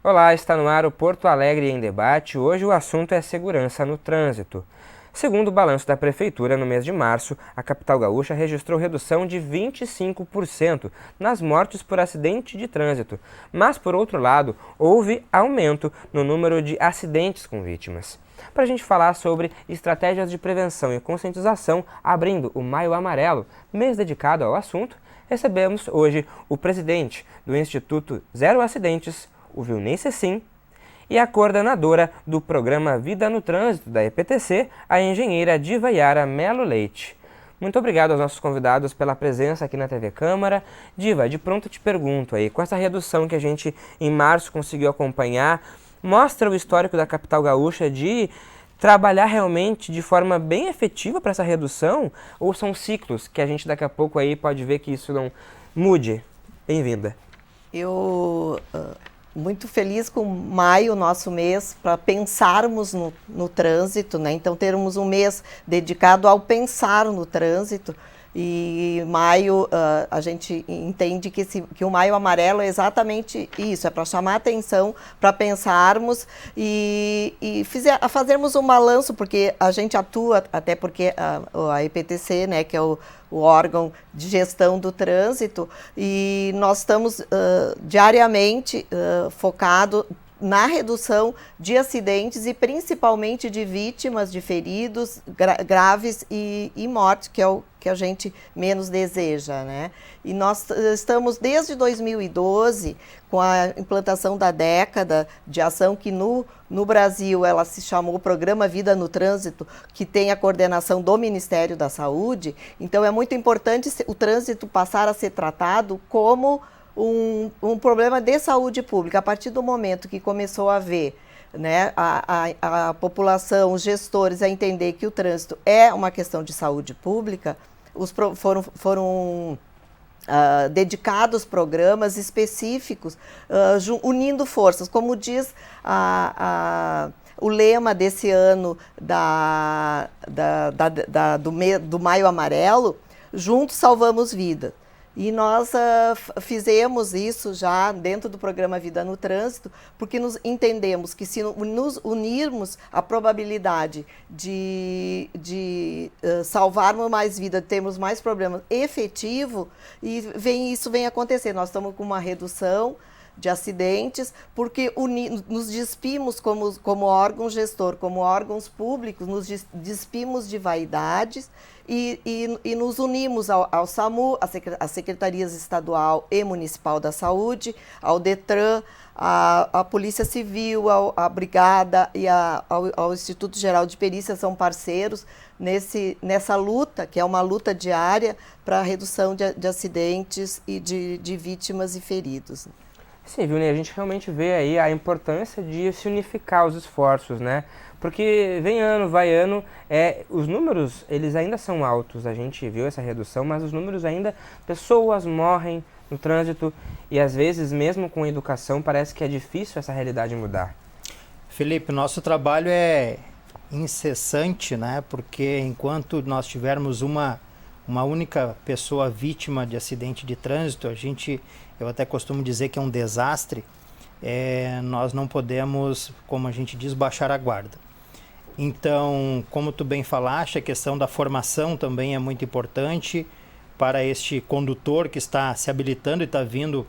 Olá, está no ar o Porto Alegre em Debate. Hoje o assunto é segurança no trânsito. Segundo o balanço da Prefeitura, no mês de março, a capital gaúcha registrou redução de 25% nas mortes por acidente de trânsito. Mas, por outro lado, houve aumento no número de acidentes com vítimas. Para a gente falar sobre estratégias de prevenção e conscientização, abrindo o Maio Amarelo, mês dedicado ao assunto, recebemos hoje o presidente do Instituto Zero Acidentes, o Vilnei Cecim, e a coordenadora do programa Vida no Trânsito da EPTC, a engenheira Diva Yara Melo Leite. Muito obrigado aos nossos convidados pela presença aqui na TV Câmara. Diva, de pronto te pergunto aí, com essa redução que a gente em março conseguiu acompanhar, mostra o histórico da capital gaúcha de trabalhar realmente de forma bem efetiva para essa redução, ou são ciclos que a gente daqui a pouco aí pode ver que isso não mude? Bem-vinda. Eu muito feliz com maio, nosso mês, para pensarmos no trânsito, né? Então, termos um mês dedicado ao pensar no trânsito. E maio, a gente entende que o Maio Amarelo é exatamente isso, é para chamar atenção, para pensarmos e fazermos um balanço, porque a gente atua, até porque a EPTC, né, que é o órgão de gestão do trânsito, e nós estamos diariamente focados na redução de acidentes e principalmente de vítimas, de feridos graves e mortes, que é o que a gente menos deseja, né? E nós estamos desde 2012 com a implantação da década de ação que no Brasil ela se chamou Programa Vida no Trânsito, que tem a coordenação do Ministério da Saúde. Então é muito importante o trânsito passar a ser tratado como um problema de saúde pública. A partir do momento que começou a haver, né, a população, os gestores a entender que o trânsito é uma questão de saúde pública, foram dedicados programas específicos, unindo forças. Como diz o lema desse ano do Maio Amarelo, juntos salvamos vidas. E nós fizemos isso já dentro do programa Vida no Trânsito, porque nos entendemos que se nos unirmos, a probabilidade de salvarmos mais vidas, termos mais problemas efetivo, e isso vem acontecer. Nós estamos com uma redução de acidentes, porque nos despimos como órgão gestor, como órgãos públicos, nos despimos de vaidades e nos unimos ao SAMU, às secretarias estadual e municipal da saúde, ao DETRAN, à Polícia Civil, à Brigada e ao Instituto Geral de Perícia, são parceiros nessa luta, que é uma luta diária para a redução de acidentes e de vítimas e feridos. Sim, Vilnei, a gente realmente vê aí a importância de se unificar os esforços, né? Porque vem ano, vai ano, os números, eles ainda são altos, a gente viu essa redução, mas os números ainda, pessoas morrem no trânsito e às vezes, mesmo com educação, parece que é difícil essa realidade mudar. Felipe, nosso trabalho é incessante, né? Porque enquanto nós tivermos uma única pessoa vítima de acidente de trânsito, eu até costumo dizer que é um desastre, nós não podemos, como a gente diz, baixar a guarda. Então, como tu bem falaste, a questão da formação também é muito importante para este condutor que está se habilitando e está vindo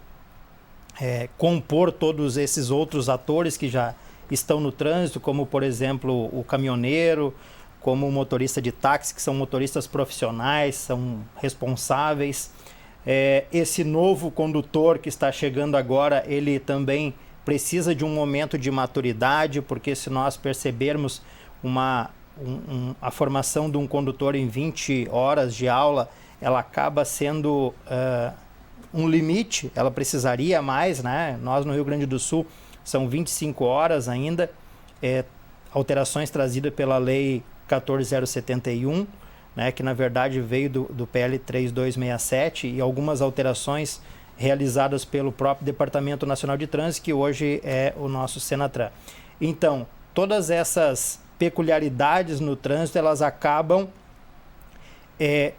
compor todos esses outros atores que já estão no trânsito, como, por exemplo, o caminhoneiro, como o motorista de táxi, que são motoristas profissionais, são responsáveis. Esse novo condutor que está chegando agora, ele também precisa de um momento de maturidade, porque se nós percebermos a formação de um condutor em 20 horas de aula, ela acaba sendo um limite, ela precisaria mais, né? Nós no Rio Grande do Sul são 25 horas ainda, alterações trazidas pela Lei 14.071, né, que na verdade veio do PL 3267 e algumas alterações realizadas pelo próprio Departamento Nacional de Trânsito, que hoje é o nosso Senatran. Então, todas essas peculiaridades no trânsito, elas acabam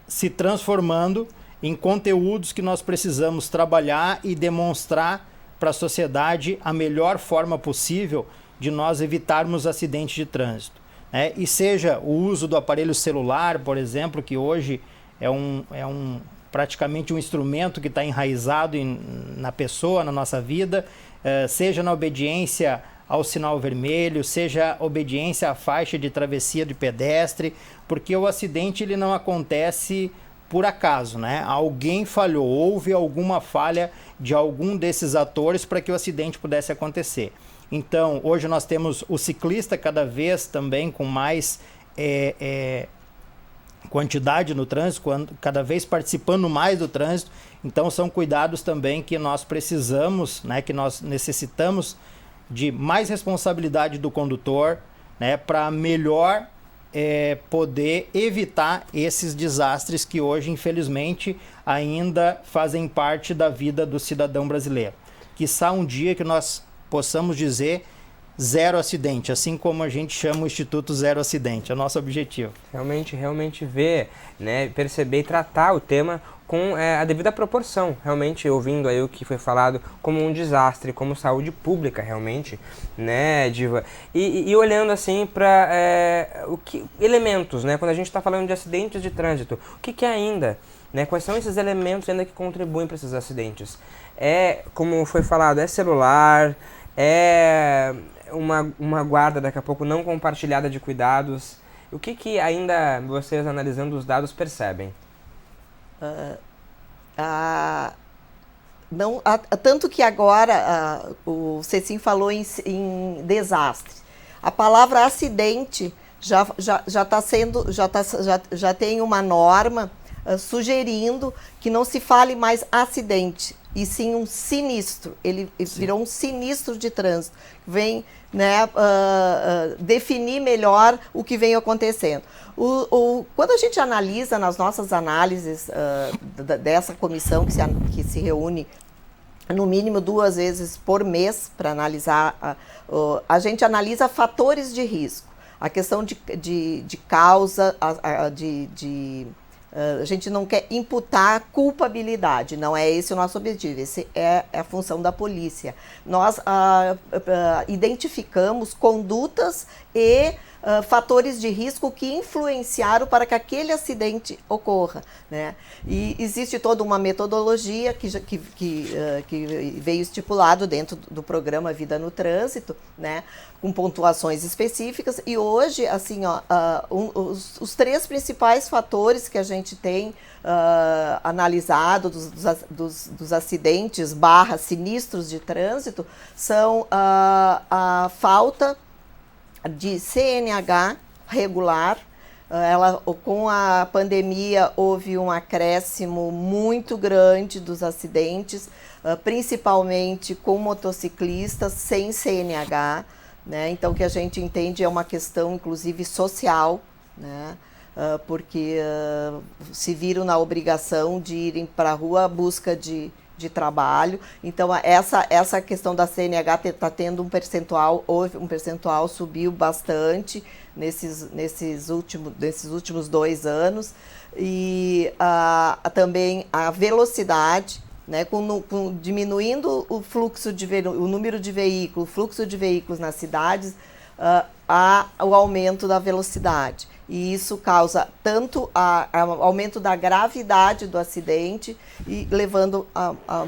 se transformando em conteúdos que nós precisamos trabalhar e demonstrar para a sociedade a melhor forma possível de nós evitarmos acidentes de trânsito, né? E seja o uso do aparelho celular, por exemplo, que hoje é praticamente um instrumento que está enraizado na pessoa, na nossa vida, seja na obediência ao sinal vermelho, seja obediência à faixa de travessia de pedestre, porque o acidente ele não acontece por acaso, né? Alguém falhou, houve alguma falha de algum desses atores para que o acidente pudesse acontecer. Então, hoje nós temos o ciclista cada vez também com mais quantidade no trânsito, cada vez participando mais do trânsito. Então, são cuidados também que nós precisamos, né? Que nós necessitamos de mais responsabilidade do condutor, né? Para melhor poder evitar esses desastres que hoje, infelizmente, ainda fazem parte da vida do cidadão brasileiro. Quiçá um dia que nós possamos dizer zero acidente, assim como a gente chama o Instituto Zero Acidente, é o nosso objetivo. Realmente ver, né, perceber e tratar o tema com a devida proporção, realmente ouvindo aí o que foi falado como um desastre, como saúde pública realmente, né, Diva? E olhando assim para elementos, né, quando a gente está falando de acidentes de trânsito, o que ainda, né, quais são esses elementos ainda que contribuem para esses acidentes? Como foi falado, é celular, uma guarda daqui a pouco não compartilhada de cuidados. O que ainda vocês, analisando os dados, percebem? Tanto que agora o Cecim falou em desastre. A palavra acidente já tem uma norma sugerindo que não se fale mais acidente, e sim um sinistro. Ele virou um sinistro de trânsito. Vem, né, definir melhor o que vem acontecendo. Quando a gente analisa, nas nossas análises dessa comissão que se reúne no mínimo 2 vezes por mês para analisar, a gente analisa fatores de risco. A questão de causa, a gente não quer imputar culpabilidade, não é esse o nosso objetivo, esse é a função da polícia. Nós identificamos condutas e fatores de risco que influenciaram para que aquele acidente ocorra, né? E existe toda uma metodologia que veio estipulado dentro do programa Vida no Trânsito, né? Com pontuações específicas. E hoje, assim, os 3 principais fatores que a gente tem analisado dos acidentes / sinistros de trânsito são a falta de CNH regular. Com a pandemia houve um acréscimo muito grande dos acidentes, principalmente com motociclistas sem CNH, né? Então, o que a gente entende é uma questão, inclusive, social, né? Porque se viram na obrigação de irem para a rua à busca de trabalho. Então, essa questão da CNH está tendo um percentual, subiu bastante nesses últimos 2 anos. E também a velocidade, né, diminuindo o número de veículos, o fluxo de veículos nas cidades, há o aumento da velocidade. E isso causa tanto o aumento da gravidade do acidente e levando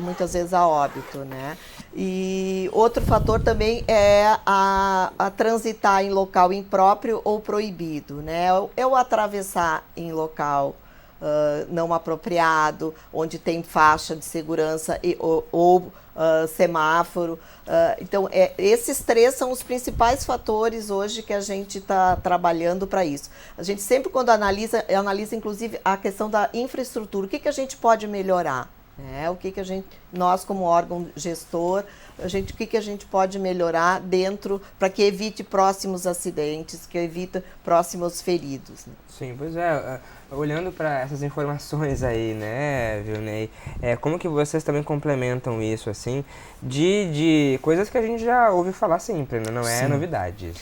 muitas vezes a óbito, né? E outro fator também é a transitar em local impróprio ou proibido, né? Eu atravessar em local não apropriado, onde tem faixa de segurança ou semáforo. Então, esses 3 são os principais fatores hoje que a gente está trabalhando para isso. A gente sempre, quando analisa inclusive a questão da infraestrutura, o que a gente pode melhorar? O que nós como órgão gestor, o que a gente pode melhorar dentro para que evite próximos acidentes, que evite próximos feridos, né? Sim, pois é. Olhando para essas informações aí, né, Vilney, como que vocês também complementam isso, assim, de coisas que a gente já ouve falar sempre, né? Não é Sim. novidade isso.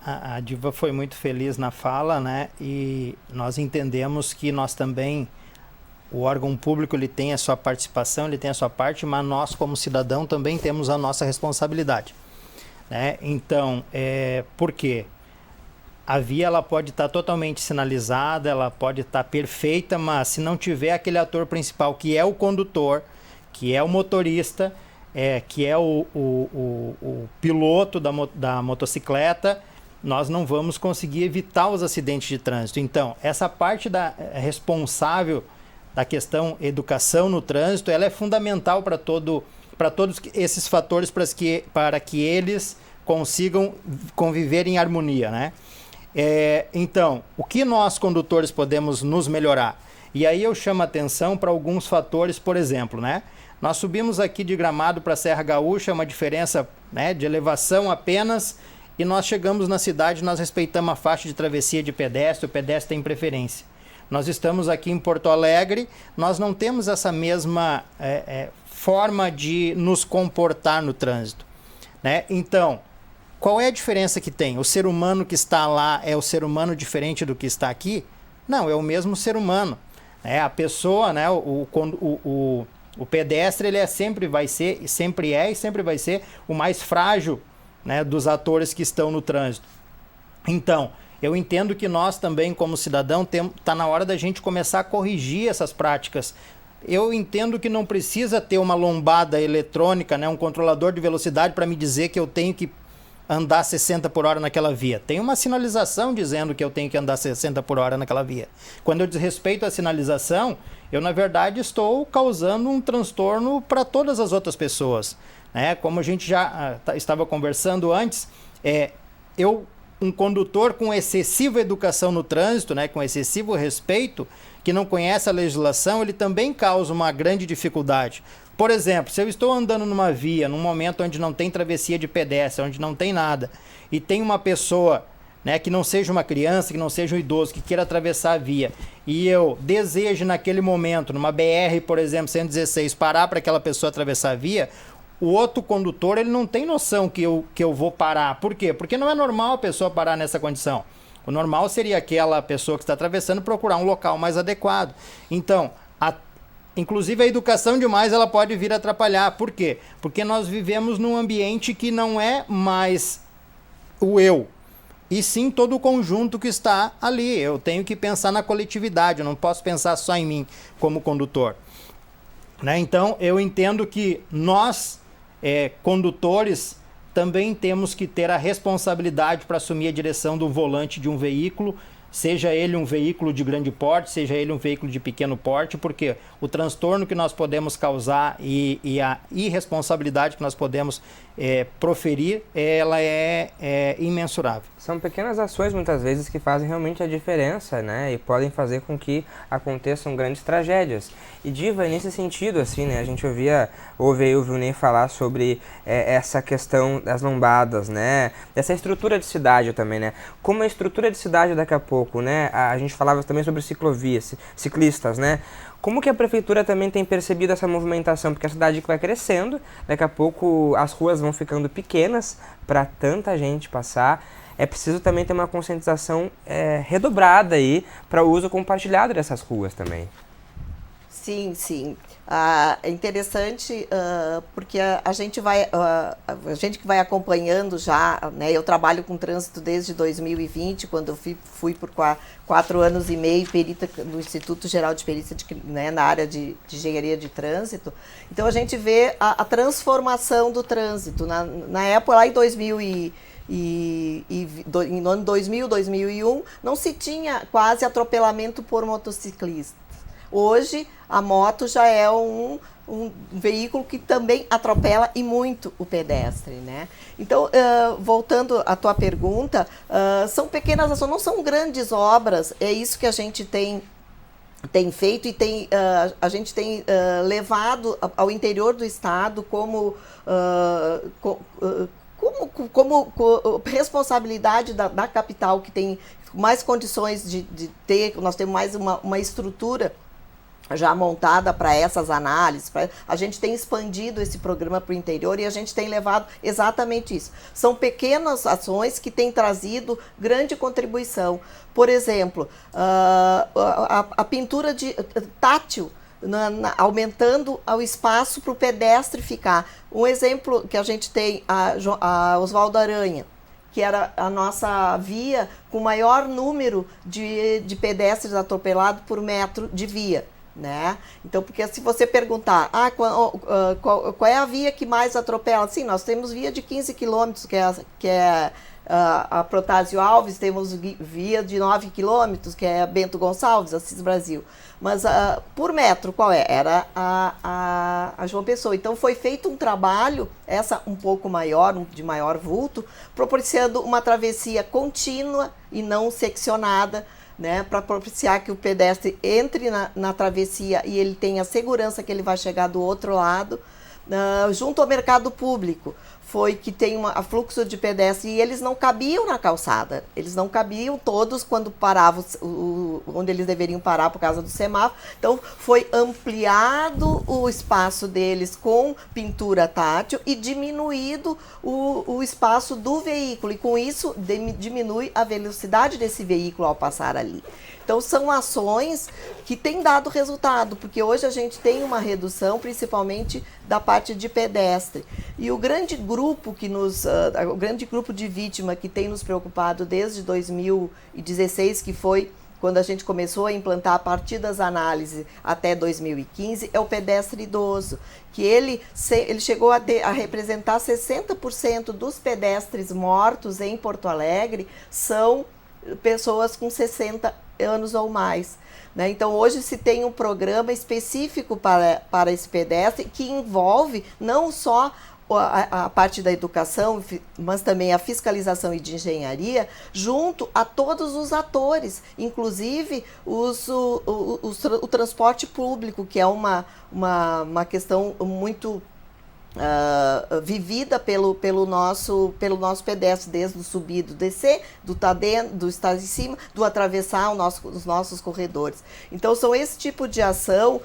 A Diva foi muito feliz na fala, né, e nós entendemos que nós também o órgão público ele tem a sua participação, ele tem a sua parte, mas nós como cidadão também temos a nossa responsabilidade, né? Então, por quê? A via ela pode estar totalmente sinalizada, ela pode estar perfeita, mas se não tiver aquele ator principal, que é o condutor, que é o motorista, que é o piloto da motocicleta, nós não vamos conseguir evitar os acidentes de trânsito. Então, essa parte responsável da questão educação no trânsito, ela é fundamental para todos esses fatores para que eles consigam conviver em harmonia, né? Então, o que nós condutores podemos nos melhorar? E aí eu chamo a atenção para alguns fatores, por exemplo, né? Nós subimos aqui de Gramado para a Serra Gaúcha, uma diferença, né, de elevação apenas, e nós chegamos na cidade, nós respeitamos a faixa de travessia de pedestre, o pedestre tem preferência. Nós estamos aqui em Porto Alegre, nós não temos essa mesma forma de nos comportar no trânsito, né? Então, qual é a diferença que tem? O ser humano que está lá é o ser humano diferente do que está aqui? Não, é o mesmo ser humano. A pessoa, né, o pedestre, ele sempre vai ser e sempre vai ser o mais frágil, né, dos atores que estão no trânsito. Então, eu entendo que nós também, como cidadão, está na hora da gente começar a corrigir essas práticas. Eu entendo que não precisa ter uma lombada eletrônica, né, um controlador de velocidade para me dizer que eu tenho que andar 60 por hora naquela via. Tem uma sinalização dizendo que eu tenho que andar 60 por hora naquela via. Quando eu desrespeito a sinalização, eu, na verdade, estou causando um transtorno para todas as outras pessoas, né? Como a gente já estava conversando antes, um condutor com excessiva educação no trânsito, né, com excessivo respeito, que não conhece a legislação, ele também causa uma grande dificuldade. Por exemplo, se eu estou andando numa via, num momento onde não tem travessia de pedestre, onde não tem nada, e tem uma pessoa, né, que não seja uma criança, que não seja um idoso, que queira atravessar a via, e eu desejo naquele momento, numa BR, por exemplo, 116, parar para aquela pessoa atravessar a via, o outro condutor, ele não tem noção que eu vou parar. Por quê? Porque não é normal a pessoa parar nessa condição. O normal seria aquela pessoa que está atravessando procurar um local mais adequado. Então, inclusive a educação demais, ela pode vir atrapalhar. Por quê? Porque nós vivemos num ambiente que não é mais o eu, e sim todo o conjunto que está ali. Eu tenho que pensar na coletividade, eu não posso pensar só em mim como condutor, né? Então, eu entendo que nós, condutores, também temos que ter a responsabilidade para assumir a direção do volante de um veículo, seja ele um veículo de grande porte, seja ele um veículo de pequeno porte, porque o transtorno que nós podemos causar e a irresponsabilidade que nós podemos proferir, ela é imensurável. São pequenas ações, muitas vezes, que fazem realmente a diferença, né? E podem fazer com que aconteçam grandes tragédias. E, Diva, nesse sentido, assim, né? A gente ouve aí o Vilney falar sobre essa questão das lombadas, né? Dessa estrutura de cidade também, né? Como a estrutura de cidade daqui a pouco, né? A gente falava também sobre ciclovias, ciclistas, né? Como que a prefeitura também tem percebido essa movimentação? Porque a cidade que vai crescendo, daqui a pouco as ruas vão ficando pequenas para tanta gente passar. É preciso também ter uma conscientização redobrada aí para o uso compartilhado dessas ruas também. Sim, sim. É interessante porque a gente que vai acompanhando já, né? Eu trabalho com trânsito desde 2020, quando eu fui por 4 anos e meio perita no Instituto Geral de Perícia, né, na área de engenharia de trânsito. Então a gente vê a transformação do trânsito. Na época, lá em 2000 no ano 2000, 2001, não se tinha quase atropelamento por motociclistas. Hoje, a moto já é um veículo que também atropela e muito o pedestre, né? Então, voltando à tua pergunta, são pequenas ações, não são grandes obras, é isso que a gente tem feito e a gente tem levado ao interior do estado como responsabilidade da capital, que tem mais condições de ter, nós temos mais uma estrutura já montada para essas análises. A gente tem expandido esse programa para o interior e a gente tem levado exatamente isso. São pequenas ações que têm trazido grande contribuição. Por exemplo, a pintura tátil aumentando o espaço para o pedestre ficar. Um exemplo que a gente tem, a Oswaldo Aranha, que era a nossa via com maior número de pedestres atropelados por metro de via. Né? Então, porque se você perguntar, qual é a via que mais atropela? Sim, nós temos via de 15 quilômetros, que é a Protásio Alves, temos via de 9 quilômetros, que é a Bento Gonçalves, Assis Brasil. Mas por metro, qual é? Era a João Pessoa. Então, foi feito um trabalho, essa um pouco maior, de maior vulto, proporcionando uma travessia contínua e não seccionada, né, para propiciar que o pedestre entre na travessia e ele tenha segurança que ele vai chegar do outro lado. Junto ao mercado público, foi que tem fluxo de pedestres e eles não cabiam na calçada. Eles não cabiam todos quando paravam, onde eles deveriam parar por causa do semáforo. Então, foi ampliado o espaço deles com pintura tátil e diminuído o espaço do veículo. E com isso, diminui a velocidade desse veículo ao passar ali. Então, são ações que têm dado resultado, porque hoje a gente tem uma redução, principalmente da parte de pedestre. E o grande grupo de vítima que tem nos preocupado desde 2016, que foi quando a gente começou a implantar a partir das análises até 2015, é o pedestre idoso, que ele chegou a representar 60% dos pedestres mortos em Porto Alegre são pessoas com 60 anos ou mais. Né? Então, hoje se tem um programa específico para esse pedestre que envolve não só a parte da educação, mas também a fiscalização e de engenharia, junto a todos os atores, inclusive o transporte público, que é uma questão muito vivida pelo nosso pedestre, desde o subir, do descer, do estar em cima, do atravessar os nossos corredores. Então, são esse tipo de ação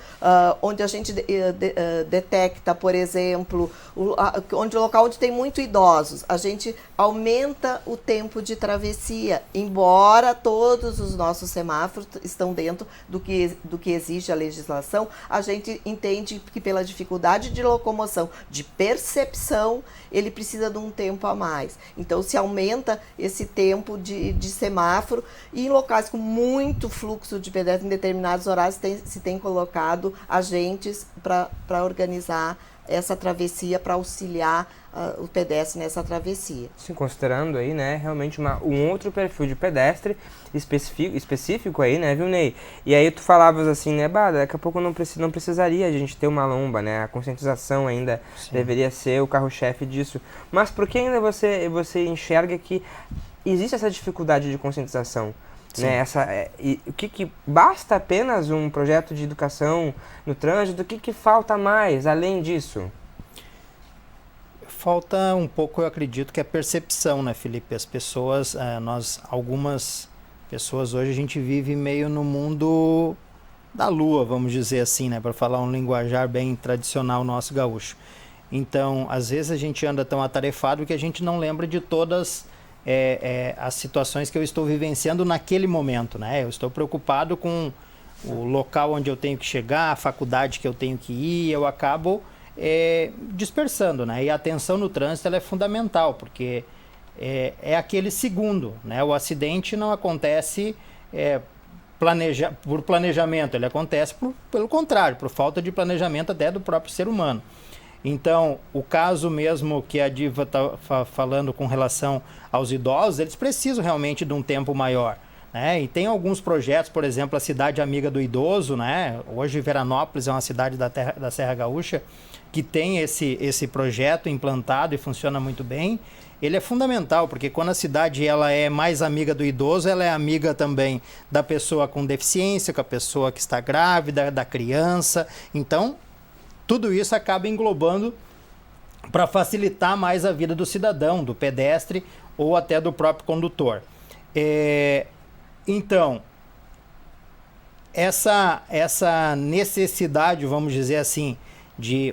onde a gente detecta, por exemplo, o local onde tem muito idosos, a gente aumenta o tempo de travessia, embora todos os nossos semáforos estão dentro do que exige a legislação, a gente entende que pela dificuldade de locomoção, de percepção, ele precisa de um tempo a mais. Então, se aumenta esse tempo de semáforo e em locais com muito fluxo de pedestres, em determinados horários, se tem colocado agentes para organizar essa travessia, para auxiliar o pedestre nessa travessia. Sim, considerando aí, né, realmente um outro perfil de pedestre específico aí, né, viu, Ney? E aí tu falavas assim, né, daqui a pouco não precisaria a gente ter uma lomba, né, a conscientização ainda Sim. deveria ser o carro-chefe disso. Mas por que ainda você enxerga que existe essa dificuldade de conscientização? Né, o que basta apenas um projeto de educação no trânsito? O que falta mais além disso? Falta um pouco, eu acredito, que é a percepção, né, Felipe? As pessoas, algumas pessoas hoje a gente vive meio no mundo da lua, vamos dizer assim, né, para falar um linguajar bem tradicional nosso gaúcho. Então, às vezes a gente anda tão atarefado que a gente não lembra de todas as situações que eu estou vivenciando naquele momento, né? Eu estou preocupado com o local onde eu tenho que chegar, a faculdade que eu tenho que ir, eu acabo dispersando, né? E a atenção no trânsito ela é fundamental, porque é aquele segundo, né? O acidente não acontece por planejamento, ele acontece pelo contrário, por falta de planejamento até do próprio ser humano. Então, o caso mesmo que a Diva está falando com relação aos idosos, eles precisam realmente de um tempo maior, né? E tem alguns projetos, por exemplo, a Cidade Amiga do Idoso, né? Hoje Veranópolis é uma cidade da Serra Gaúcha que tem esse projeto implantado e funciona muito bem. Ele é fundamental, porque quando a cidade ela é mais amiga do idoso, ela é amiga também da pessoa com deficiência, com a pessoa que está grávida, da criança. Então, tudo isso acaba englobando para facilitar mais a vida do cidadão, do pedestre ou até do próprio condutor. Então, essa necessidade, vamos dizer assim, de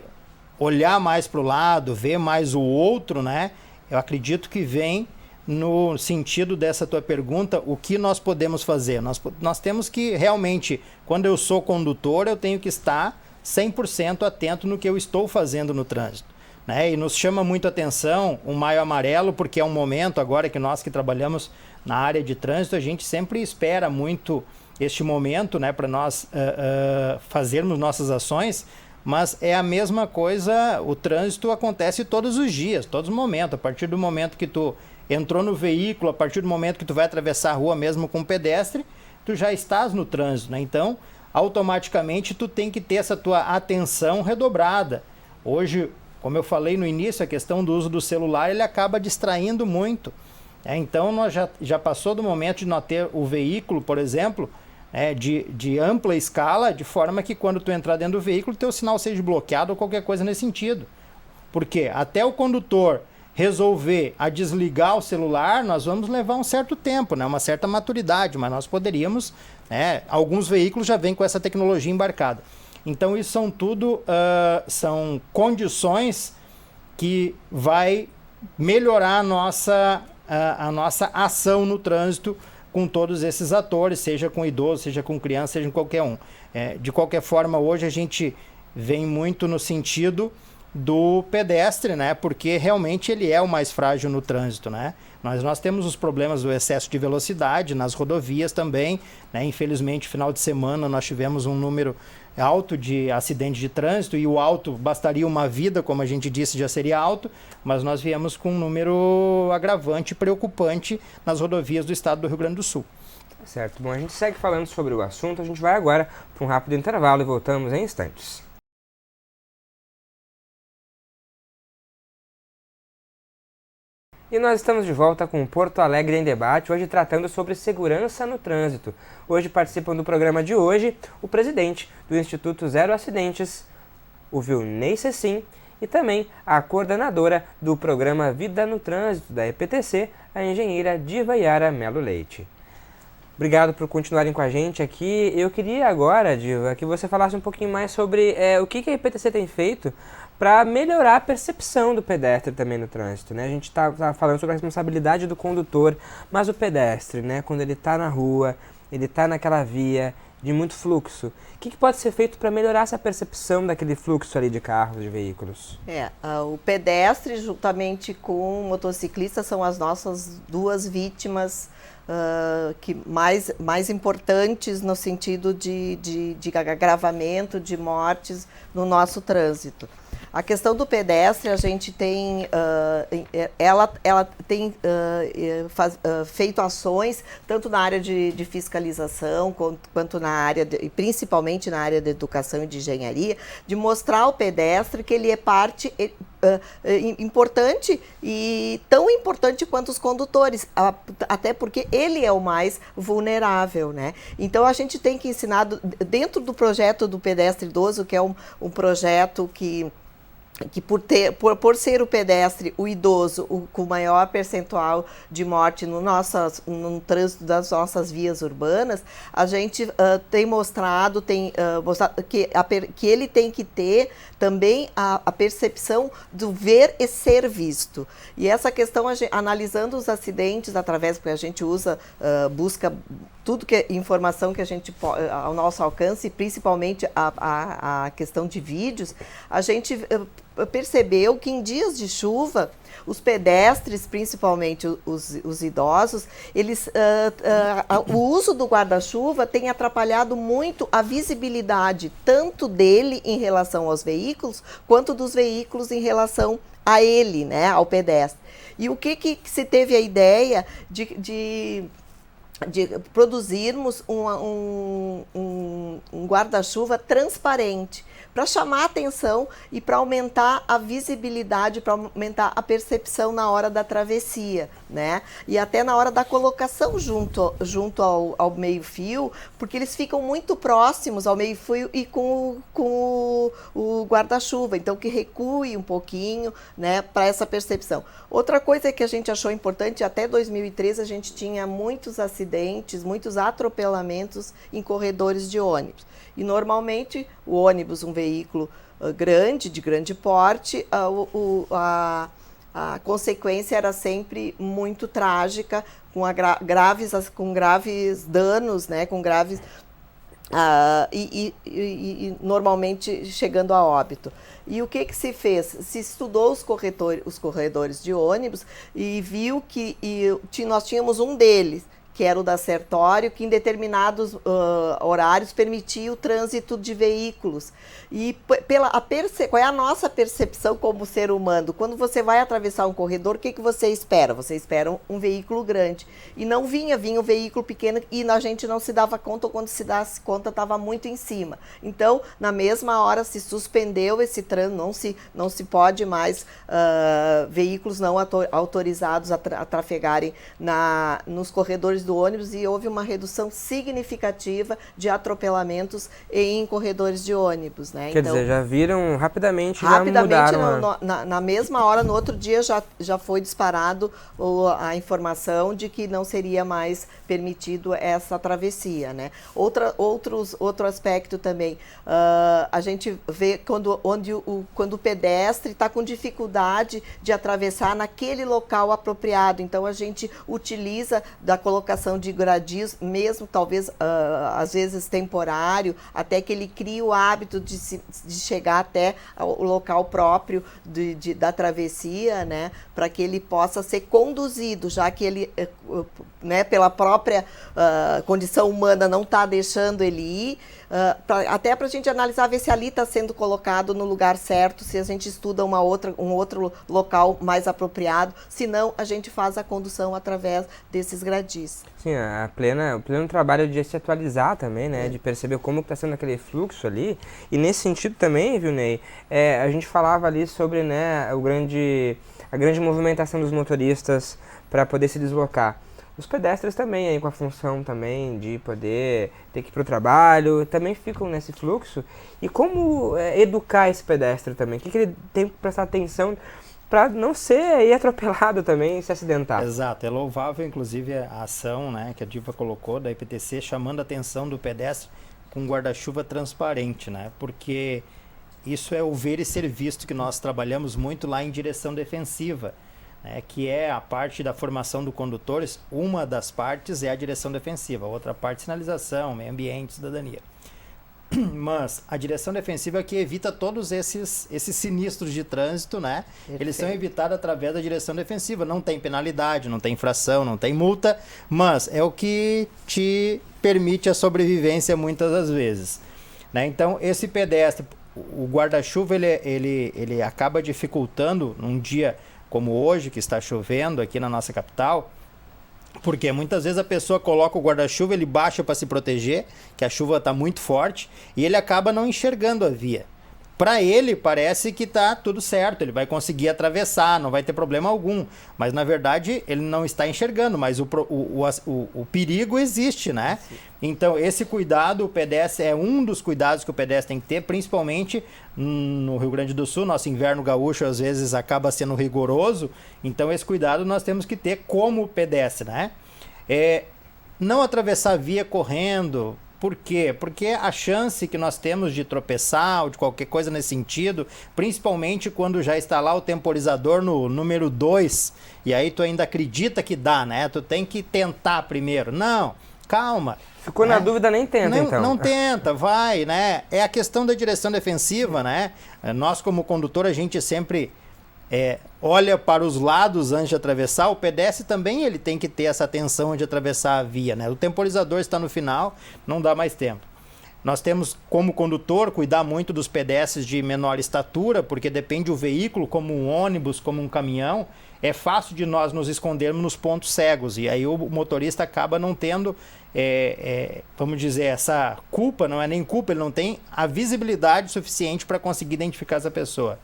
olhar mais para o lado, ver mais o outro, né? Eu acredito que vem no sentido dessa tua pergunta, o que nós podemos fazer? Nós temos que realmente, quando eu sou condutor, eu tenho que estar 100% atento no que eu estou fazendo no trânsito, né? E nos chama muito a atenção o Maio Amarelo, porque é um momento agora que nós que trabalhamos na área de trânsito, a gente sempre espera muito este momento, né, para nós fazermos nossas ações, mas é a mesma coisa, o trânsito acontece todos os dias, todos os momentos. A partir do momento que tu entrou no veículo, a partir do momento que tu vai atravessar a rua mesmo com pedestre, tu já estás no trânsito, né? Então, automaticamente tu tem que ter essa tua atenção redobrada. Hoje, como eu falei no início, a questão do uso do celular, ele acaba distraindo muito. Então, nós já passou do momento de nós ter o veículo, por exemplo, de ampla escala, de forma que quando tu entrar dentro do veículo, teu sinal seja bloqueado ou qualquer coisa nesse sentido. Porque até o condutor resolver a desligar o celular, nós vamos levar um certo tempo, né? Uma certa maturidade, mas nós poderíamos, alguns veículos já vêm com essa tecnologia embarcada. Então isso são tudo, são condições que vai melhorar a nossa ação no trânsito com todos esses atores, seja com idoso, seja com criança, seja com qualquer um. De qualquer forma, hoje a gente vem muito no sentido do pedestre, né? Porque realmente ele é o mais frágil no trânsito, né? Nós temos os problemas do excesso de velocidade nas rodovias também, né? Infelizmente, final de semana nós tivemos um número alto de acidentes de trânsito, e o alto bastaria uma vida, como a gente disse, já seria alto, mas nós viemos com um número agravante, preocupante nas rodovias do estado do Rio Grande do Sul. Certo. Bom, a gente segue falando sobre o assunto, a gente vai agora para um rápido intervalo e voltamos em instantes. E nós estamos de volta com o Porto Alegre em Debate, hoje tratando sobre segurança no trânsito. Hoje participam do programa de hoje o presidente do Instituto Zero Acidentes, o Vilnei Cecim, e também a coordenadora do programa Vida no Trânsito da EPTC, a engenheira Diva Yara Melo Leite. Obrigado por continuarem com a gente aqui. Eu queria agora, Diva, que você falasse um pouquinho mais sobre o que a EPTC tem feito para melhorar a percepção do pedestre também no trânsito, né? A gente tá falando sobre a responsabilidade do condutor, mas o pedestre, né? Quando ele está na rua, ele está naquela via de muito fluxo, o que pode ser feito para melhorar essa percepção daquele fluxo ali de carros, de veículos? O pedestre, juntamente com o motociclista, são as nossas duas vítimas que mais importantes no sentido de agravamento, de mortes no nosso trânsito. A questão do pedestre, a gente tem, ela tem feito ações tanto na área de fiscalização quanto na área, principalmente na área de educação e de engenharia, de mostrar ao pedestre que ele é parte importante e tão importante quanto os condutores, até porque ele é o mais vulnerável, né? Então a gente tem que ensinar dentro do projeto do pedestre idoso, que é um projeto que por ser o pedestre, o idoso, com maior percentual de morte no trânsito das nossas vias urbanas, a gente tem mostrado que ele tem que ter também a percepção do ver e ser visto. E essa questão, analisando os acidentes através, porque a gente busca tudo que é informação que a gente ao nosso alcance, principalmente a questão de vídeos, a gente percebeu que em dias de chuva, os pedestres, principalmente os idosos, o uso do guarda-chuva tem atrapalhado muito a visibilidade, tanto dele em relação aos veículos, quanto dos veículos em relação a ele, né, ao pedestre. E o que se teve a ideia de produzirmos um guarda-chuva transparente, para chamar a atenção e para aumentar a visibilidade, para aumentar a percepção na hora da travessia, né? E até na hora da colocação junto ao meio-fio, porque eles ficam muito próximos ao meio-fio e com o guarda-chuva, então que recue um pouquinho, né, para essa percepção. Outra coisa que a gente achou importante, até 2013 a gente tinha muitos acidentes, muitos atropelamentos em corredores de ônibus. E normalmente o ônibus, um veículo grande, de grande porte, a consequência era sempre muito trágica, com graves danos, né, com graves e normalmente chegando a óbito. E o que se fez? Se estudou os corredores de ônibus e viu que nós tínhamos um deles, que era o da Sertório, que em determinados horários permitia o trânsito de veículos. E qual é a nossa percepção como ser humano? Quando você vai atravessar um corredor, o que você espera? Você espera um veículo grande. E não vinha um veículo pequeno e a gente não se dava conta, ou quando se desse conta estava muito em cima. Então, na mesma hora se suspendeu esse trânsito, não se pode mais veículos não autorizados a trafegarem nos corredores do ônibus, e houve uma redução significativa de atropelamentos em corredores de ônibus, né? Quer dizer, já viram rapidamente já mudaram. Na mesma hora, no outro dia, já foi disparado a informação de que não seria mais permitido essa travessia, né? Outro aspecto também, a gente vê quando o pedestre está com dificuldade de atravessar naquele local apropriado, então a gente utiliza da colocação de gradis, mesmo talvez às vezes temporário, até que ele crie o hábito de chegar até o local próprio da travessia, né, para que ele possa ser conduzido, já que ele, né, pela própria condição humana não está deixando ele ir, até para a gente analisar, ver se ali está sendo colocado no lugar certo, se a gente estuda um outro local mais apropriado, se não, a gente faz a condução através desses gradis. Sim, o pleno trabalho de se atualizar também, né, de perceber como está sendo aquele fluxo ali, e nesse sentido também, viu, Ney, a gente falava ali sobre, né, a grande movimentação dos motoristas para poder se deslocar. Os pedestres também, aí, com a função também de poder ter que ir para o trabalho, também ficam nesse fluxo. E como educar esse pedestre também? O que ele tem que prestar atenção para não ser atropelado também e se acidentar? Exato, é louvável inclusive a ação, né, que a Diva colocou da IPTC, chamando a atenção do pedestre com guarda-chuva transparente, né, porque isso é o ver e ser visto que nós trabalhamos muito lá em direção defensiva, que é a parte da formação do condutores. Uma das partes é a direção defensiva, a outra parte sinalização, meio ambiente, cidadania. Mas a direção defensiva é que evita todos esses sinistros de trânsito, né? Perfeito. Eles são evitados através da direção defensiva. Não tem penalidade, não tem infração, não tem multa, mas é o que te permite a sobrevivência muitas das vezes, né? Então, esse pedestre, o guarda-chuva, ele acaba dificultando num dia como hoje, que está chovendo aqui na nossa capital, porque muitas vezes a pessoa coloca o guarda-chuva, ele baixa para se proteger, que a chuva está muito forte, e ele acaba não enxergando a via. Para ele parece que está tudo certo, ele vai conseguir atravessar, não vai ter problema algum, mas na verdade ele não está enxergando, mas o perigo existe, né? Sim. Então esse cuidado, o pedestre é um dos cuidados que o pedestre tem que ter, principalmente no Rio Grande do Sul. Nosso inverno gaúcho às vezes acaba sendo rigoroso, então esse cuidado nós temos que ter como pedestre, né? Não atravessar a via correndo. Por quê? Porque a chance que nós temos de tropeçar ou de qualquer coisa nesse sentido, principalmente quando já está lá o temporizador no número 2, e aí tu ainda acredita que dá, né? Tu tem que tentar primeiro. Não, calma. Ficou na dúvida, nem tenta, então. Não tenta, vai, né? É a questão da direção defensiva, né? Nós, como condutor, a gente sempre olha para os lados antes de atravessar. O pedestre também ele tem que ter essa atenção de atravessar a via, né? O temporizador está no final, não dá mais tempo. Nós temos, como condutor, cuidar muito dos pedestres de menor estatura, porque depende do veículo, como um ônibus, como um caminhão, é fácil de nós nos escondermos nos pontos cegos, e aí o motorista acaba não tendo, vamos dizer, essa culpa, não é nem culpa, ele não tem a visibilidade suficiente para conseguir identificar essa pessoa.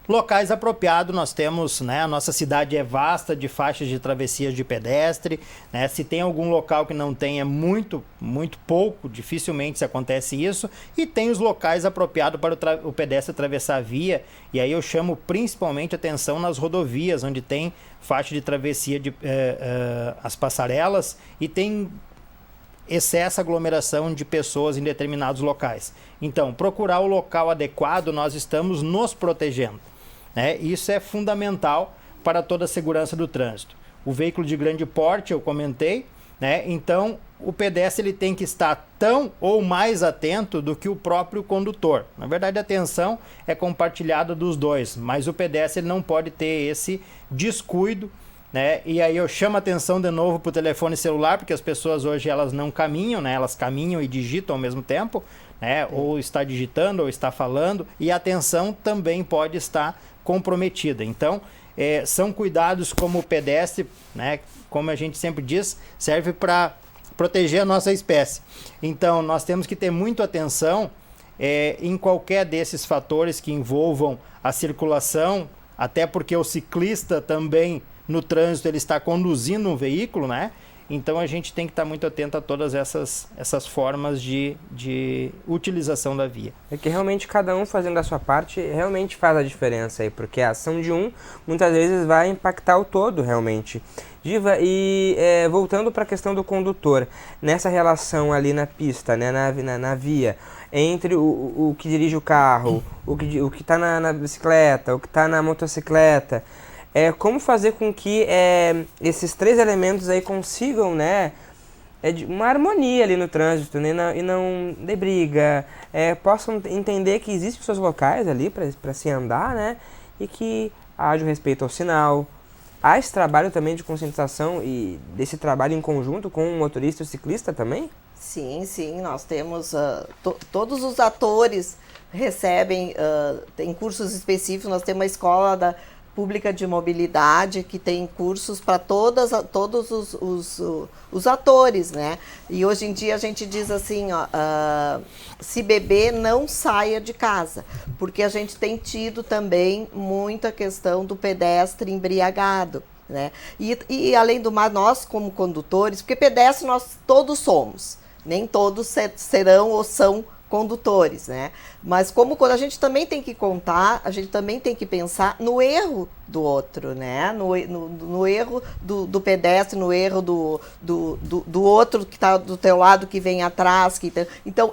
Locais apropriados nós temos, né? A nossa cidade é vasta de faixas de travessias de pedestre, né? Se tem algum local que não tem, é muito, muito pouco, dificilmente se acontece isso. E tem os locais apropriados para o pedestre atravessar a via, e aí eu chamo principalmente atenção nas rodovias, onde tem faixa de travessia as passarelas, e tem excesso aglomeração de pessoas em determinados locais. Então, procurar o local adequado, nós estamos nos protegendo. Isso é fundamental para toda a segurança do trânsito. O veículo de grande porte, eu comentei, né? Então o pedestre ele tem que estar tão ou mais atento do que o próprio condutor. Na verdade, a atenção é compartilhada dos dois, mas o pedestre ele não pode ter esse descuido, né? E aí eu chamo a atenção de novo para o telefone celular, porque as pessoas hoje elas não caminham, né? Elas caminham e digitam ao mesmo tempo, né? Ou está digitando ou está falando, e a atenção também pode estar comprometida. Então, são cuidados como o pedestre, né? Como a gente sempre diz, serve para proteger a nossa espécie. Então, nós temos que ter muito atenção em qualquer desses fatores que envolvam a circulação, até porque o ciclista também, no trânsito, ele está conduzindo um veículo, né? Então, a gente tem que estar muito atento a todas essas formas de utilização da via. É que realmente cada um fazendo a sua parte realmente faz a diferença aí, porque a ação de um muitas vezes vai impactar o todo realmente. Diva, e voltando para a questão do condutor, nessa relação ali na pista, né, na via, entre o que dirige o carro, o que está na bicicleta, o que está na motocicleta, como fazer com que esses três elementos aí consigam, né, uma harmonia ali no trânsito, né, e não de briga, possam entender que existem pessoas locais ali para se andar, né, e que haja o respeito ao sinal. Há esse trabalho também de conscientização e desse trabalho em conjunto com o motorista e o ciclista também? Sim, nós temos, todos os atores recebem, tem cursos específicos, nós temos uma escola pública de mobilidade que tem cursos para todos os atores, né? E hoje em dia a gente diz assim, se beber, não saia de casa, porque a gente tem tido também muita questão do pedestre embriagado, né? E além do mais, nós como condutores, porque pedestre nós todos somos, nem todos serão ou são condutores, né? Mas quando a gente também tem que contar, a gente também tem que pensar no erro do outro, né? No erro do pedestre, no erro do outro que está do teu lado, que vem atrás. Então,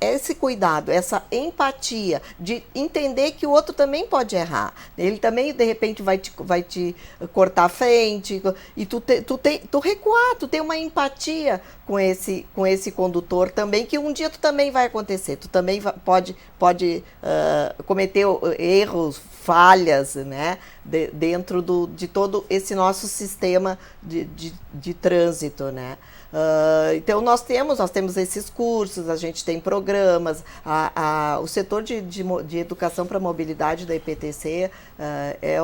esse cuidado, essa empatia de entender que o outro também pode errar. Ele também, de repente, vai te cortar a frente e tu recuar, tu tem uma empatia com esse condutor também, que um dia tu também vai acontecer, tu também pode cometer erros, falhas, né, dentro de todo esse nosso sistema de trânsito, né. Então nós temos esses cursos, a gente tem programas, o setor de educação para a mobilidade da IPTC é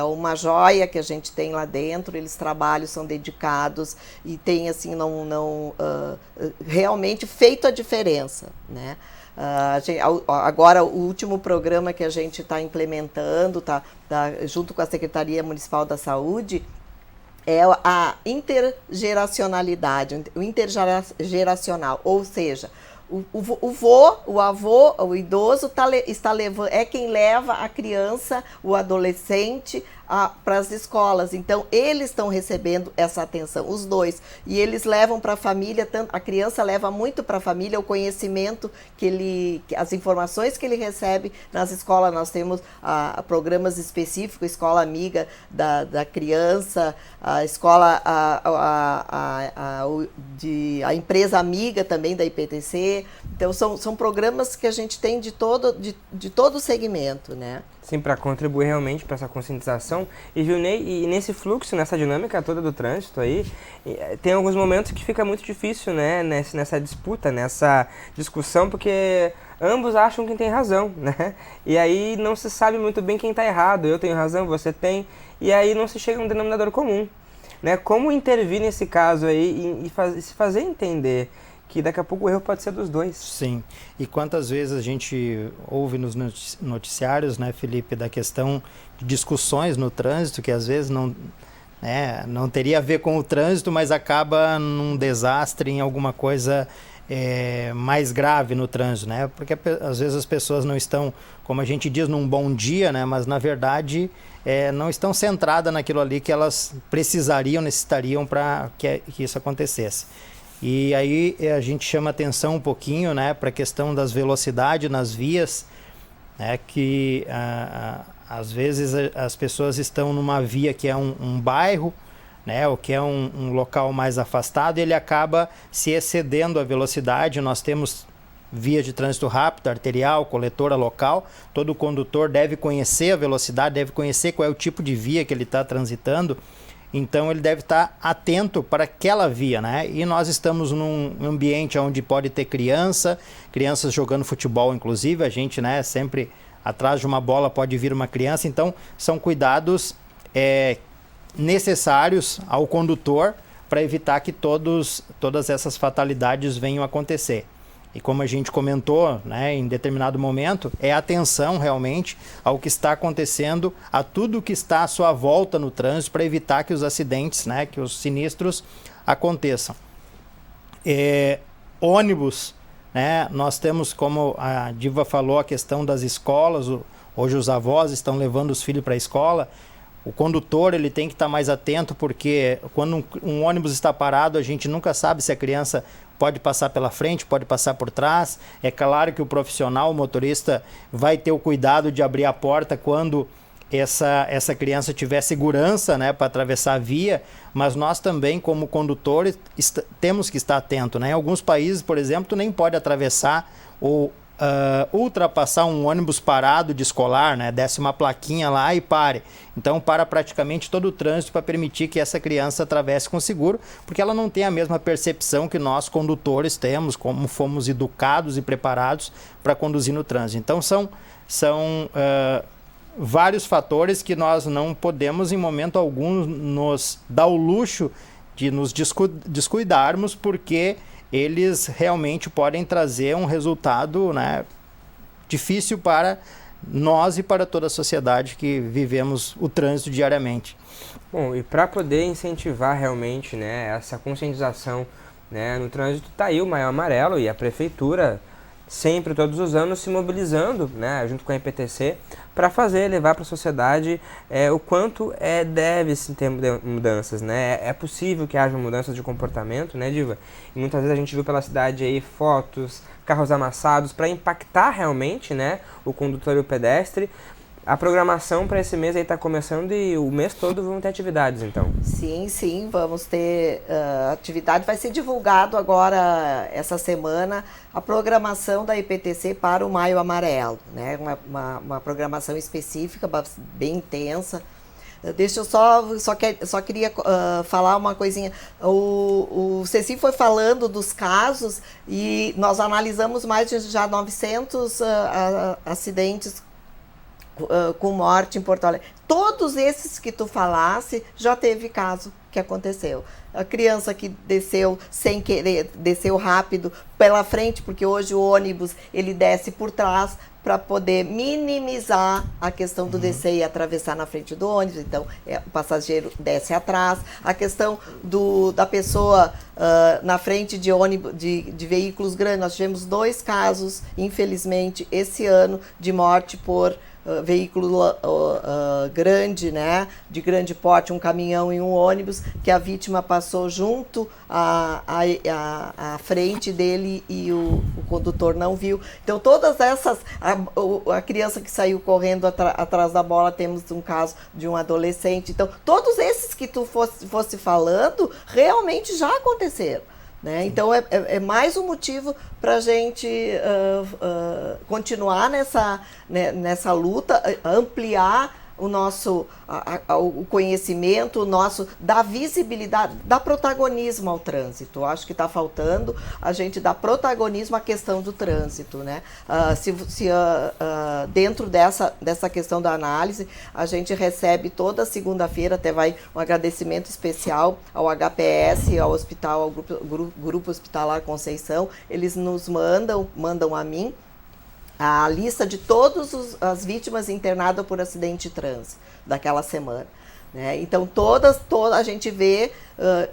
uma joia que a gente tem lá dentro. Eles trabalham, são dedicados e tem assim, realmente feito a diferença, né? Agora, o último programa que a gente está implementando, junto com a Secretaria Municipal da Saúde, é a intergeracionalidade, o intergeracional, ou seja, o avô, o idoso é quem leva a criança, o adolescente para as escolas. Então, eles estão recebendo essa atenção, os dois. E eles levam para a família, a criança leva muito para a família o conhecimento as informações que ele recebe nas escolas. Nós temos programas específicos, escola amiga da criança, a escola, a empresa amiga também da IPTC. Então, são programas que a gente tem de todo o segmento, né? Sim, para contribuir realmente para essa conscientização. E Gilney, nesse fluxo, nessa dinâmica toda do trânsito aí, tem alguns momentos que fica muito difícil, né, nessa disputa, nessa discussão, porque ambos acham que tem razão, né? E aí não se sabe muito bem quem está errado. Eu tenho razão, você tem, e aí não se chega a um denominador comum, né? Como intervir nesse caso aí e se fazer entender que daqui a pouco o erro pode ser dos dois. Sim. E quantas vezes a gente ouve nos noticiários, né, Felipe, da questão de discussões no trânsito, que às vezes não teria a ver com o trânsito, mas acaba num desastre, em alguma coisa mais grave no trânsito, né? Porque às vezes as pessoas não estão, como a gente diz, num bom dia, né? Mas na verdade não estão centradas naquilo ali que elas necessitariam para que isso acontecesse. E aí a gente chama atenção um pouquinho, né, para a questão das velocidades nas vias, né, que às vezes as pessoas estão numa via que é um bairro, né, o que é um local mais afastado, ele acaba se excedendo a velocidade. Nós temos via de trânsito rápido, arterial, coletora local. Todo condutor deve conhecer a velocidade, deve conhecer qual é o tipo de via que ele está transitando. Então ele deve estar atento para aquela via, né? E nós estamos num ambiente onde pode ter crianças jogando futebol, inclusive. A gente, né, sempre atrás de uma bola pode vir uma criança. Então são cuidados necessários ao condutor para evitar que todas essas fatalidades venham a acontecer. E como a gente comentou, né, em determinado momento, é atenção realmente ao que está acontecendo, a tudo que está à sua volta no trânsito, para evitar que os acidentes, né, que os sinistros aconteçam. Ônibus, né, nós temos, como a Diva falou, a questão das escolas. Hoje os avós estão levando os filhos para a escola. O condutor ele tem que estar mais atento, porque quando um ônibus está parado, a gente nunca sabe se a criança pode passar pela frente, pode passar por trás. É claro que o profissional, o motorista, vai ter o cuidado de abrir a porta quando essa criança tiver segurança, né, para atravessar a via, mas nós também, como condutores, temos que estar atento, né? Em alguns países, por exemplo, tu nem pode atravessar ou ultrapassar um ônibus parado de escolar, né? Desce uma plaquinha lá e pare. Então para praticamente todo o trânsito para permitir que essa criança atravesse com seguro, porque ela não tem a mesma percepção que nós condutores temos, como fomos educados e preparados para conduzir no trânsito. Então são vários fatores que nós não podemos em momento algum nos dar o luxo de nos descuidarmos, porque eles realmente podem trazer um resultado, né, difícil para nós e para toda a sociedade que vivemos o trânsito diariamente. Bom, e para poder incentivar realmente, né, essa conscientização, né, no trânsito, está aí o Maio Amarelo e a Prefeitura sempre, todos os anos, se mobilizando, né, junto com a EPTC, para levar para a sociedade o quanto deve-se ter mudanças, né? É possível que haja mudanças de comportamento, né, Diva? E muitas vezes a gente viu pela cidade aí fotos, carros amassados, para impactar realmente, né, o condutor e o pedestre. A programação para esse mês aí está começando e o mês todo vão ter atividades, então. Sim, vamos ter atividade. Vai ser divulgado agora, essa semana, a programação da EPTC para o Maio Amarelo, né? Uma programação específica, bem intensa. Deixa eu só queria falar uma coisinha. O Ceci foi falando dos casos e nós analisamos mais de já 900 acidentes com morte em Porto Alegre. Todos esses que tu falasse, já teve caso que aconteceu. A criança que desceu sem querer, desceu rápido pela frente, porque hoje o ônibus ele desce por trás para poder minimizar a questão do descer e atravessar na frente do ônibus. Então, o passageiro desce atrás. A questão da pessoa na frente de ônibus, de veículos grandes. Nós tivemos 2 casos, infelizmente, esse ano, de morte por veículo grande, né, de grande porte, um caminhão e um ônibus, que a vítima passou junto à frente dele e o condutor não viu. Então, todas essas, a criança que saiu correndo atrás da bola, temos um caso de um adolescente. Então, todos esses que tu fosse falando, realmente já aconteceram. Né? Então é mais um motivo para a gente continuar nessa luta, ampliar o nosso o conhecimento, dar visibilidade, dar protagonismo ao trânsito. Eu acho que está faltando a gente dar protagonismo à questão do trânsito, né? Dentro dessa questão da análise, a gente recebe toda segunda-feira, até vai um agradecimento especial ao HPS, ao hospital, ao Grupo Hospitalar Conceição. Eles nos mandam a mim a lista de todas as vítimas internadas por acidente de trânsito daquela semana. Né? Então, a gente vê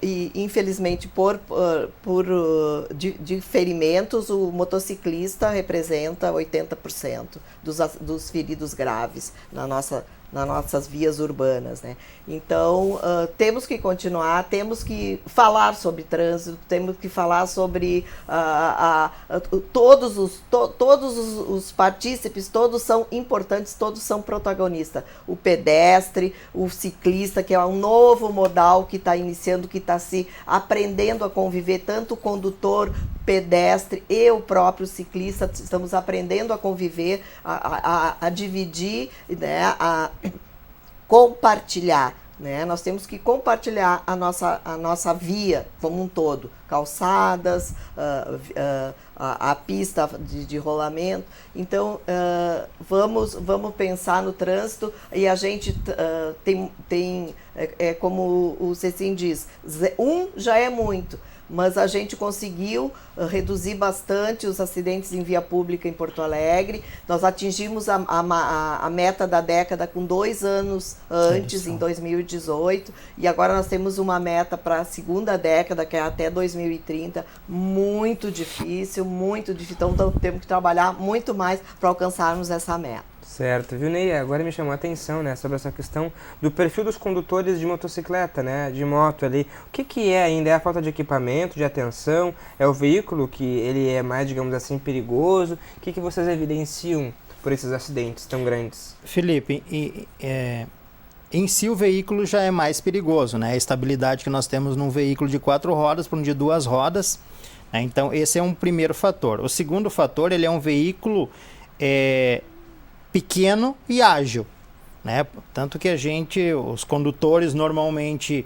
e infelizmente de ferimentos, o motociclista representa 80% dos feridos graves nas nossas vias urbanas, né? Então, temos que continuar, temos que falar sobre trânsito, temos que falar sobre todos os partícipes, todos são importantes, todos são protagonistas. O pedestre, o ciclista, que é um novo modal que está iniciando, que está se aprendendo a conviver, tanto o condutor, pedestre e o próprio ciclista, estamos aprendendo a conviver, a dividir, né, a compartilhar, né? Nós temos que compartilhar a nossa via como um todo, calçadas, a pista de rolamento. Então, vamos pensar no trânsito, e a gente como o Cecim diz, já é muito, mas a gente conseguiu reduzir bastante os acidentes em via pública em Porto Alegre. Nós atingimos a meta da década com 2 anos antes, em 2018, e agora nós temos uma meta para a segunda década, que é até 2030, muito difícil, então temos que trabalhar muito mais para alcançarmos essa meta. Certo, viu, Ney? Agora me chamou a atenção, né, sobre essa questão do perfil dos condutores de motocicleta, né, de moto ali. O que é ainda? É a falta de equipamento, de atenção? É o veículo que ele é mais, digamos assim, perigoso? O que vocês evidenciam por esses acidentes tão grandes? Felipe, em si o veículo já é mais perigoso, né? A estabilidade que nós temos num veículo de 4 rodas para um de 2 rodas, né? Então esse é um primeiro fator. O segundo fator, ele é um veículo pequeno e ágil, né? Tanto que os condutores normalmente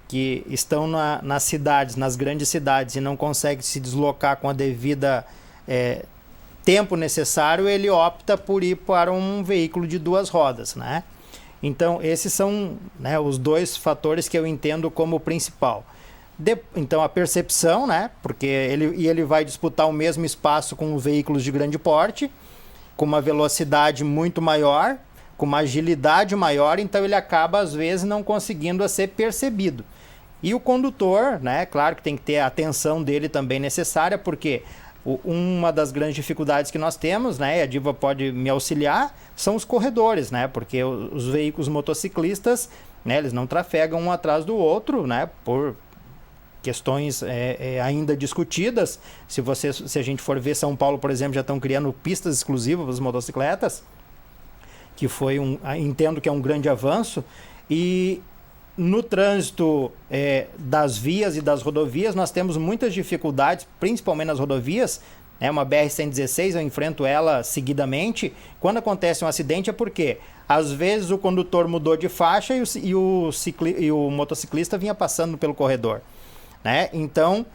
que estão nas cidades, nas grandes cidades, e não conseguem se deslocar com a devida tempo necessário, ele opta por ir para um veículo de 2 rodas, né? Então esses são, né, os 2 fatores que eu entendo como principal. Então a percepção, né? Porque ele vai disputar o mesmo espaço com veículos de grande porte, com uma velocidade muito maior, com uma agilidade maior, então ele acaba às vezes não conseguindo ser percebido. E o condutor, né, claro que tem que ter a atenção dele também necessária, porque uma das grandes dificuldades que nós temos, né, e a Diva pode me auxiliar, são os corredores, né, porque os veículos motociclistas, né, eles não trafegam um atrás do outro, né, por questões ainda discutidas. Se a gente for ver, São Paulo, por exemplo, já estão criando pistas exclusivas para as motocicletas, que foi entendo que é um grande avanço. E no trânsito das vias e das rodovias, nós temos muitas dificuldades, principalmente nas rodovias. Uma BR-116, eu enfrento ela seguidamente. Quando acontece um acidente é porque às vezes o condutor mudou de faixa e o motociclista vinha passando pelo corredor, né? Então,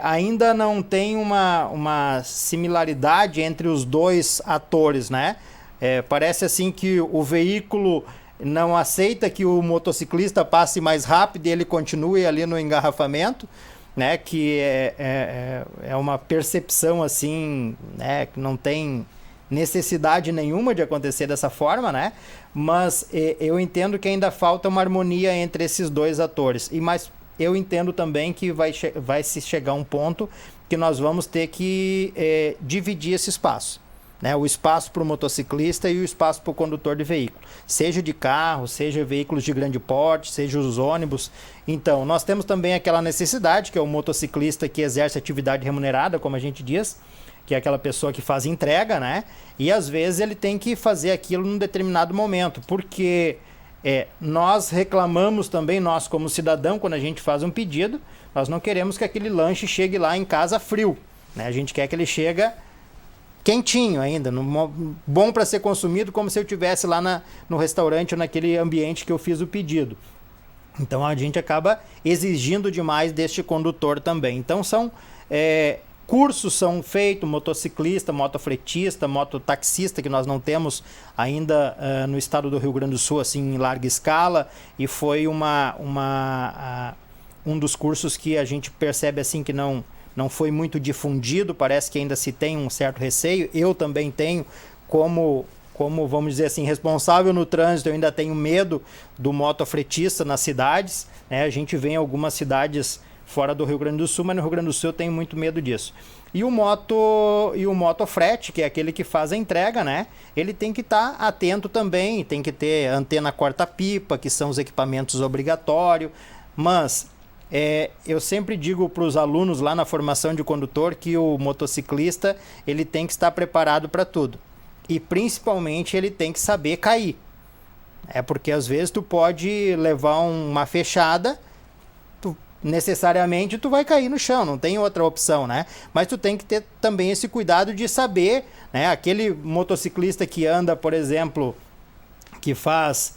ainda não tem uma similaridade entre os 2 atores, né? Parece assim que o veículo não aceita que o motociclista passe mais rápido e ele continue ali no engarrafamento, né? Que é uma percepção assim, né? Que não tem necessidade nenhuma de acontecer dessa forma, né? Mas eu entendo que ainda falta uma harmonia entre esses 2 atores. Mas eu entendo também que vai se chegar um ponto que nós vamos ter que dividir esse espaço, né? O espaço para o motociclista e o espaço para o condutor de veículo, seja de carro, seja veículos de grande porte, seja os ônibus. Então, nós temos também aquela necessidade, que é o motociclista que exerce atividade remunerada, como a gente diz, que é aquela pessoa que faz entrega, né? E às vezes ele tem que fazer aquilo num determinado momento, porque nós reclamamos também, nós como cidadão, quando a gente faz um pedido, nós não queremos que aquele lanche chegue lá em casa frio, né? A gente quer que ele chegue quentinho ainda, bom para ser consumido, como se eu estivesse lá no restaurante ou naquele ambiente que eu fiz o pedido. Então a gente acaba exigindo demais deste condutor também. Então cursos são feitos, motociclista, motofretista, mototaxista, que nós não temos ainda no estado do Rio Grande do Sul assim em larga escala, e foi um dos cursos que a gente percebe assim que não foi muito difundido, parece que ainda se tem um certo receio. Eu também tenho, como como, vamos dizer assim, responsável no trânsito, eu ainda tenho medo do motofretista nas cidades, né? A gente vê em algumas cidades fora do Rio Grande do Sul, mas no Rio Grande do Sul eu tenho muito medo disso. E o motofrete, que é aquele que faz a entrega, né? Ele tem que estar atento também, tem que ter antena corta-pipa, que são os equipamentos obrigatórios, mas eu sempre digo para os alunos lá na formação de condutor que o motociclista ele tem que estar preparado para tudo. E principalmente ele tem que saber cair. Porque às vezes tu pode levar uma fechada, necessariamente tu vai cair no chão, não tem outra opção, né? Mas tu tem que ter também esse cuidado de saber, né? Aquele motociclista que anda, por exemplo, que faz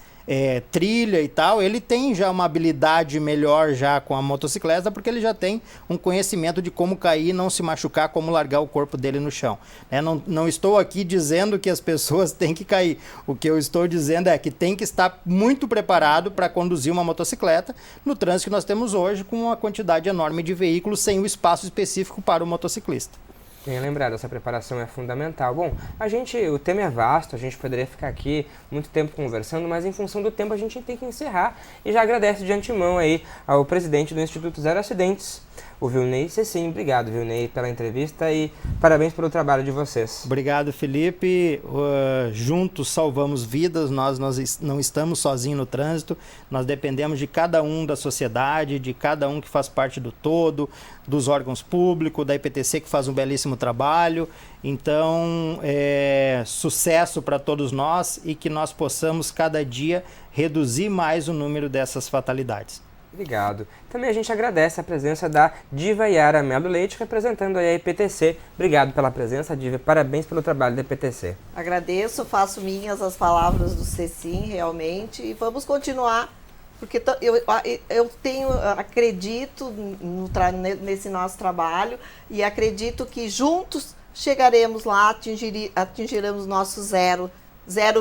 trilha e tal, ele tem já uma habilidade melhor já com a motocicleta, porque ele já tem um conhecimento de como cair, não se machucar, como largar o corpo dele no chão. Não estou aqui dizendo que as pessoas têm que cair. O que eu estou dizendo é que tem que estar muito preparado para conduzir uma motocicleta no trânsito que nós temos hoje, com uma quantidade enorme de veículos sem o espaço específico para o motociclista. Bem lembrado, essa preparação é fundamental. Bom, o tema é vasto, a gente poderia ficar aqui muito tempo conversando, mas em função do tempo a gente tem que encerrar. E já agradeço de antemão aí ao presidente do Instituto Zero Acidentes, o Vilney Cecim. Obrigado, Vilney, pela entrevista e parabéns pelo trabalho de vocês. Obrigado, Felipe. Juntos salvamos vidas, nós não estamos sozinhos no trânsito, nós dependemos de cada um da sociedade, de cada um que faz parte do todo, dos órgãos públicos, da IPTC que faz um belíssimo trabalho. Então, sucesso para todos nós e que nós possamos cada dia reduzir mais o número dessas fatalidades. Obrigado. Também a gente agradece a presença da Diva Yara Melo Leite, representando aí a IPTC. Obrigado pela presença, Diva. Parabéns pelo trabalho da IPTC. Agradeço, faço minhas as palavras do Cecim, realmente, e vamos continuar, porque acredito nesse nosso trabalho e acredito que juntos chegaremos lá, atingiremos nosso zero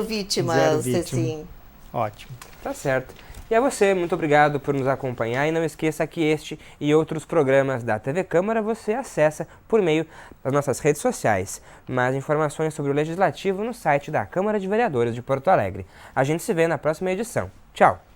vítimas, Cecim. Ótimo. Tá certo. E a você, muito obrigado por nos acompanhar e não esqueça que este e outros programas da TV Câmara você acessa por meio das nossas redes sociais. Mais informações sobre o Legislativo no site da Câmara de Vereadores de Porto Alegre. A gente se vê na próxima edição. Tchau!